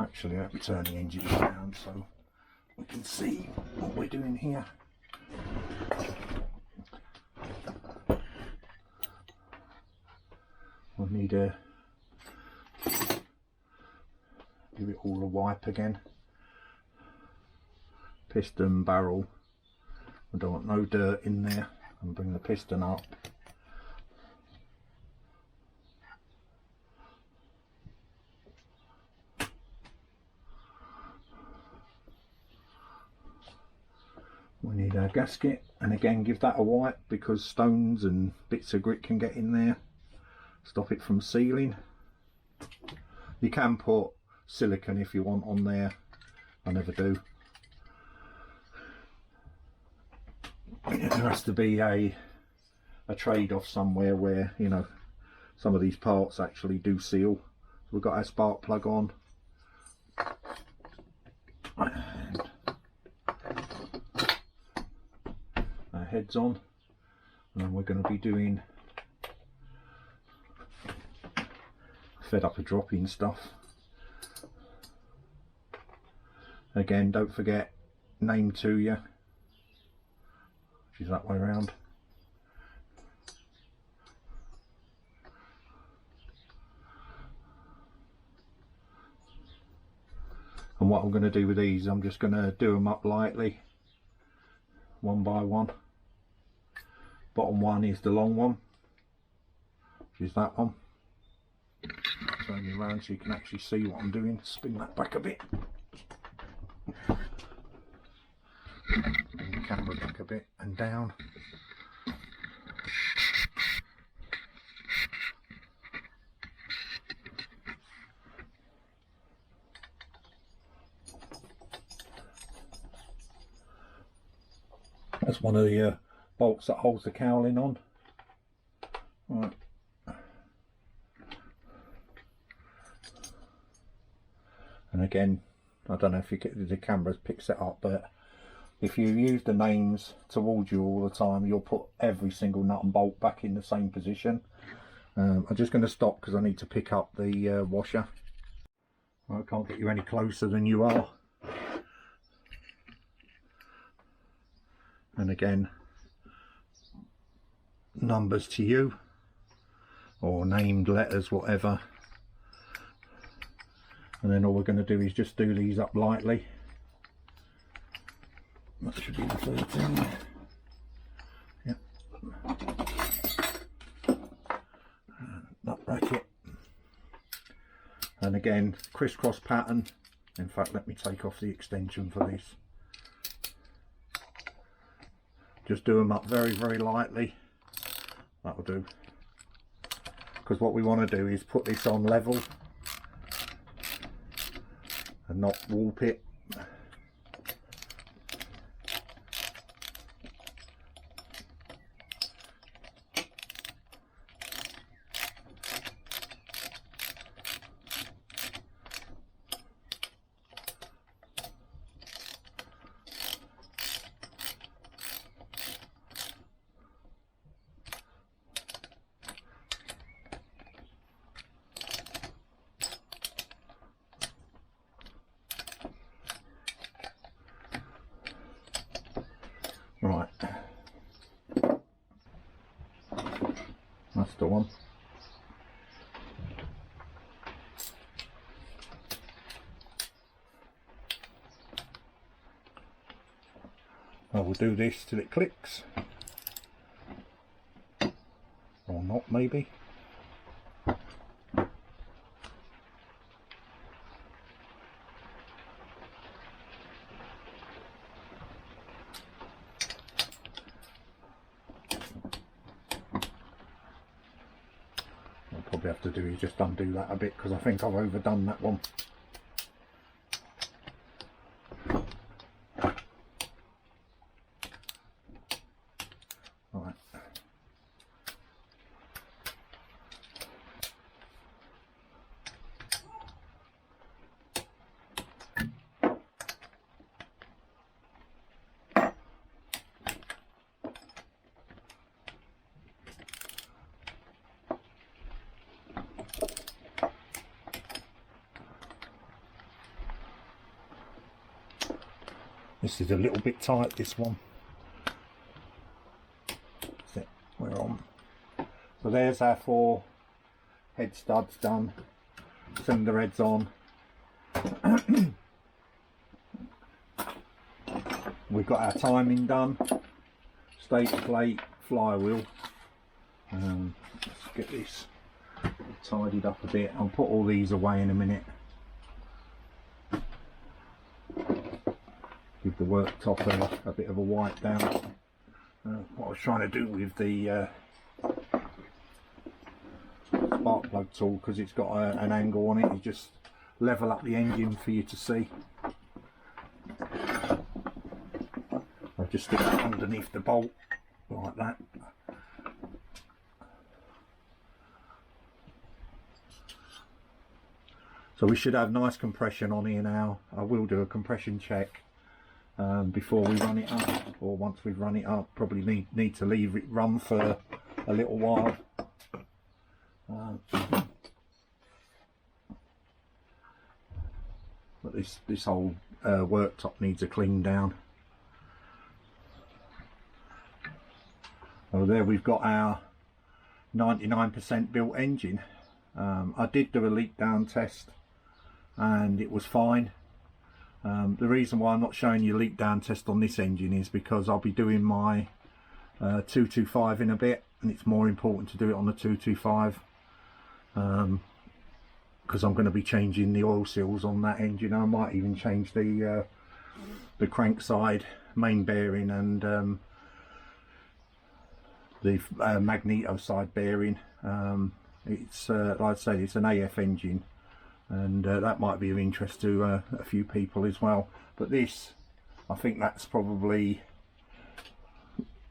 Actually, let me turn the engine around so we can see what we're doing here. We'll need to give it all a wipe again. Piston barrel, I don't want no dirt in there, and bring the piston up. We need our gasket, and again give that a wipe because stones and bits of grit can get in there, stop it from sealing. You can put silicone if you want on there, I never do. There has to be a trade-off somewhere where, you know, some of these parts actually do seal. So we've got our spark plug on, and our heads on, and then we're going to be doing fed up of dropping stuff. Again, don't forget name to you, which is that way around. And what I'm going to do with these, I'm just going to do them up lightly, one by one. Bottom one is the long one, which is that one. Turn you around so you can actually see what I'm doing. Spin that back a bit. Bring the camera back a bit and down. That's one of the bolts that holds the cowling on. Right. And again, I don't know if the camera picks it up, but if you use the names towards you all the time, you'll put every single nut and bolt back in the same position. I'm just going to stop because I need to pick up the washer. I can't get you any closer than you are. And again, numbers to you, or named letters, whatever. And then all we're going to do is just do these up lightly. That should be the 13. Yep. Nut bracket. And again, crisscross pattern. In fact, let me take off the extension for this. Just do them up very, very lightly. That'll do. Because what we want to do is put this on level and not warp it. Right, that's the one. I will do this till it clicks, or not maybe. Probably have to do is just undo that a bit because I think I've overdone that one. Right. This is a little bit tight, this one. That's it, we're on. So there's our 4 head studs done, cylinder heads on. We've got our timing done, stator plate, flywheel. Let's get this tidied up a bit. I'll put all these away in a minute. Give the worktop a bit of a wipe down. What I was trying to do with the spark plug tool, because it's got an angle on it, is just level up the engine for you to see. I'll just stick it underneath the bolt like that. So we should have nice compression on here now. I will do a compression check before we run it up, or once we've run it up. Probably need to leave it run for a little while. But this whole worktop needs a clean down. Oh, there we've got our 99% built engine. I did do a leak down test and it was fine. The reason why I'm not showing you a leak down test on this engine is because I'll be doing my 225 in a bit, and it's more important to do it on the 225 because I'm going to be changing the oil seals on that engine. I might even change the crank side main bearing and the magneto side bearing. It's like I say, it's an AF engine, and that might be of interest to a few people as well. But this, I think that's probably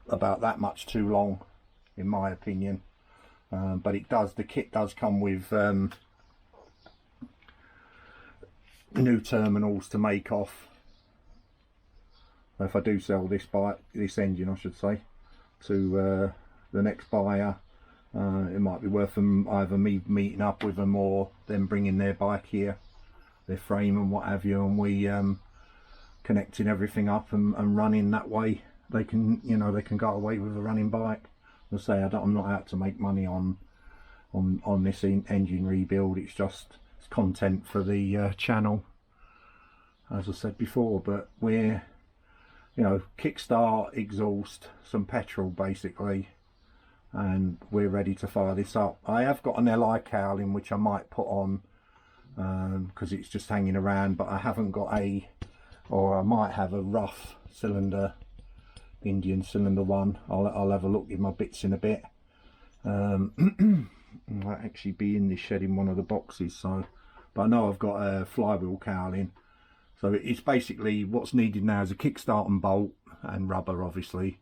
about that much too long in my opinion. But the kit does come with new terminals to make off. If I do sell this engine, I should say, to the next buyer, it might be worth them either me meeting up with them or them bringing their bike here, their frame and what have you, and we connecting everything up and running that way. They can, you know, they can go away with a running bike. As I say, I'm not out to make money on this engine rebuild. It's just content for the channel, as I said before. But we're, you know, kickstart, exhaust, some petrol basically, and we're ready to fire this up. I have got an LI cowling which I might put on because it's just hanging around, but I haven't got or I might have a rough cylinder, Indian cylinder one. I'll have a look with my bits in a bit. Might actually be in this shed in one of the boxes, so, but I know I've got a flywheel cowling. So it's basically what's needed now is a kickstart and bolt and rubber, obviously.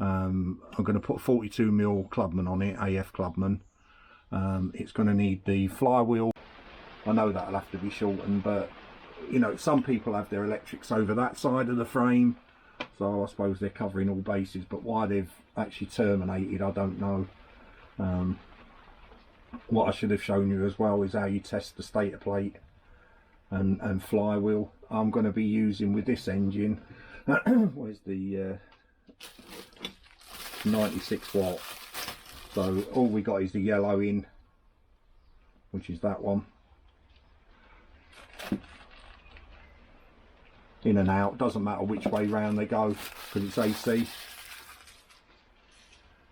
I'm going to put 42mm Clubman on it, AF Clubman. It's going to need the flywheel. I know that'll have to be shortened, but you know, some people have their electrics over that side of the frame, so I suppose they're covering all bases. But why they've actually terminated, I don't know. What I should have shown you as well is how you test the stator plate and flywheel. I'm going to be using with this engine where's the 96 watt, so all we got is the yellow in, which is that one. In and out, doesn't matter which way round they go because it's AC.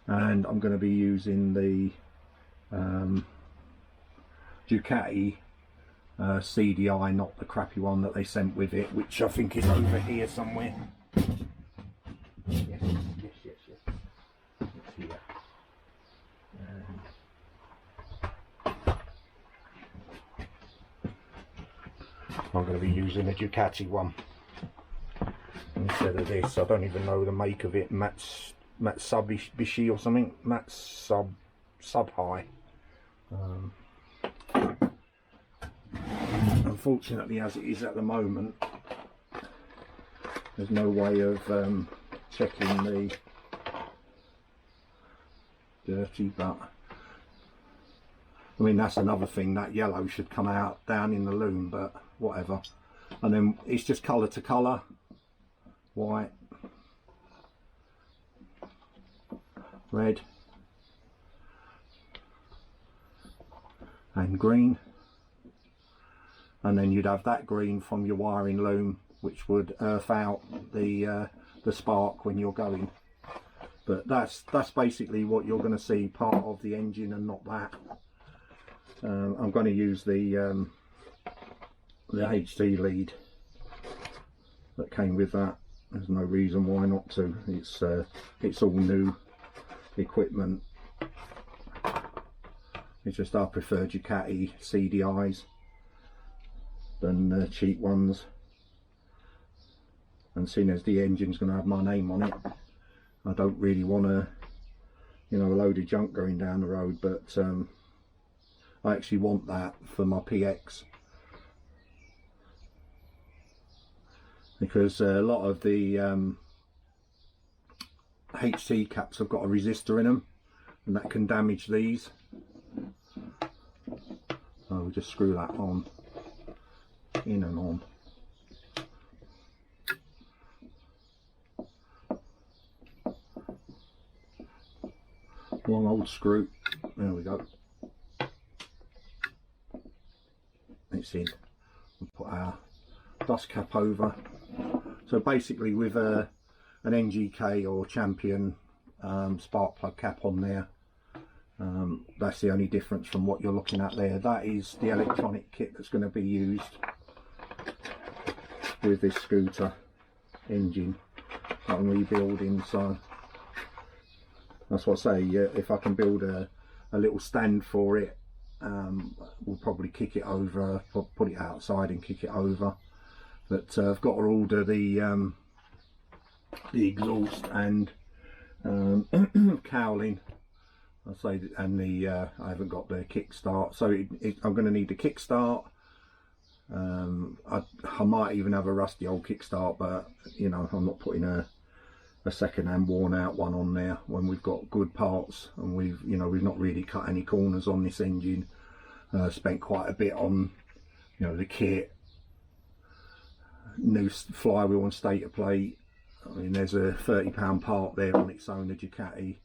And I'm going to be using the Ducati CDI, not the crappy one that they sent with it, which I think is over here somewhere. Yes. It's here. I'm going to be using a Ducati one instead of this. I don't even know the make of it. Mitsubishi or something. Sub high. Unfortunately, as it is at the moment, there's no way of checking the dirty, but I mean, that's another thing, that yellow should come out down in the loom, but whatever. And then it's just colour to colour. white, red and green, and then you'd have that green from your wiring loom, which would earth out the spark when you're going. But that's basically what you're going to see, part of the engine and not that. I'm going to use the HT lead that came with that. There's no reason why not to. It's all new equipment. It's just I prefer Ducati CDIs than cheap ones, and seeing as the engine's going to have my name on it, I don't really want to, you know, a load of junk going down the road. But I actually want that for my PX, because a lot of the HT caps have got a resistor in them, and that can damage these. So we'll just screw that on, in and on. One old screw, there we go. It's in. We'll put our dust cap over. So basically with an NGK or Champion spark plug cap on there, that's the only difference from what you're looking at there. That is the electronic kit that's going to be used with this scooter engine that I'm rebuilding. So that's what I say, if I can build a little stand for it, we'll probably kick it over, put it outside and kick it over. But I've got to order the exhaust and cowling, I say, and I haven't got the kickstart, so I'm going to need the kickstart. I might even have a rusty old kickstart, but you know, I'm not putting a second-hand worn out one on there when we've got good parts, and we've not really cut any corners on this engine. Spent quite a bit on, you know, the kit, new flywheel and stator plate. I mean, there's a £30 part there on its own, the Ducati.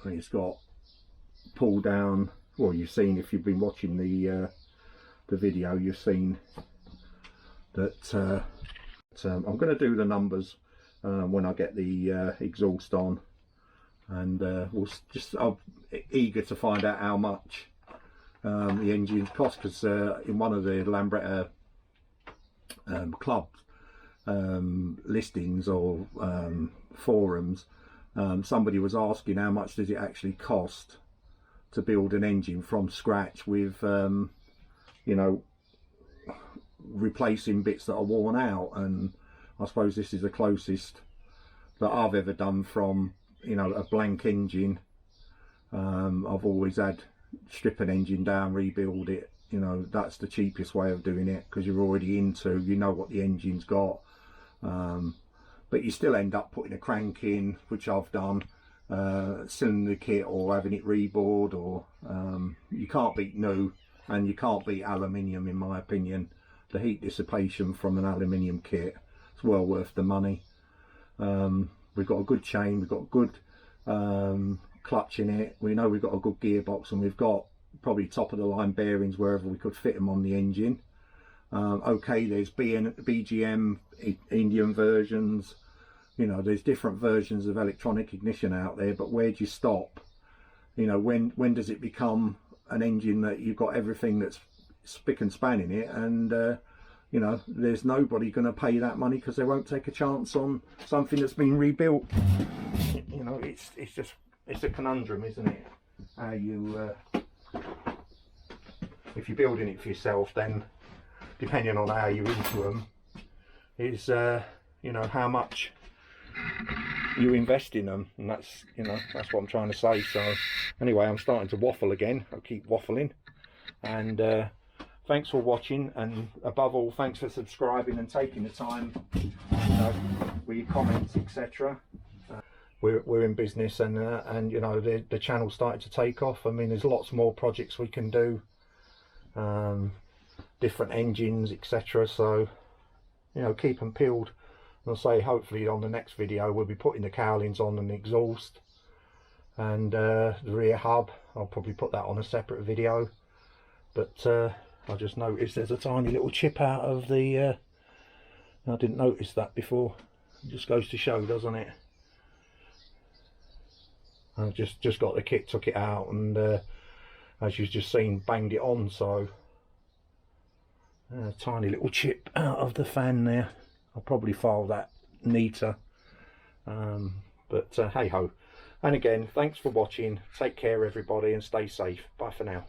It's got pull down. Well, you've seen, if you've been watching the video, you've seen that. I'm going to do the numbers when I get the exhaust on, and I'm eager to find out how much the engines cost, because in one of the Lambretta club listings or forums, somebody was asking how much does it actually cost to build an engine from scratch with you know, replacing bits that are worn out. And I suppose this is the closest that I've ever done from, you know, a blank engine. I've always had strip an engine down, rebuild it. You know, that's the cheapest way of doing it, because you're already into, you know what the engine's got. But you still end up putting a crank in, which I've done, cylinder kit, or having it rebored, or you can't beat new, and you can't beat aluminium, in my opinion. The heat dissipation from an aluminium kit, it's well worth the money. We've got a good chain, we've got good clutch in it, we know we've got a good gearbox, and we've got probably top of the line bearings wherever we could fit them on the engine. Okay, there's BGM Indian versions, you know, there's different versions of electronic ignition out there, but where do you stop? You know, when does it become an engine that you've got everything that's spick and span in it, and you know, there's nobody going to pay that money because they won't take a chance on something that's been rebuilt. You know, it's a conundrum, isn't it? How you if you're building it for yourself, then depending on how you're into them is you know, how much you invest in them, and that's, you know, that's what I'm trying to say. So anyway, I'm starting to waffle again. I'll keep waffling, and thanks for watching, and above all, thanks for subscribing and taking the time, you know, with your comments, etc. We're in business, and you know, the channel's starting to take off. I mean, there's lots more projects we can do, different engines, etc. So, you know, keep them peeled I'll say hopefully on the next video we'll be putting the cowlings on and the exhaust and the rear hub. I'll probably put that on a separate video, but I just noticed there's a tiny little chip out of the I didn't notice that before. It just goes to show, doesn't it? I just got the kit, took it out, and as you've just seen, banged it on. So a tiny little chip out of the fan there. I'll probably file that neater, but hey ho. And again, thanks for watching. Take care everybody and stay safe. Bye for now.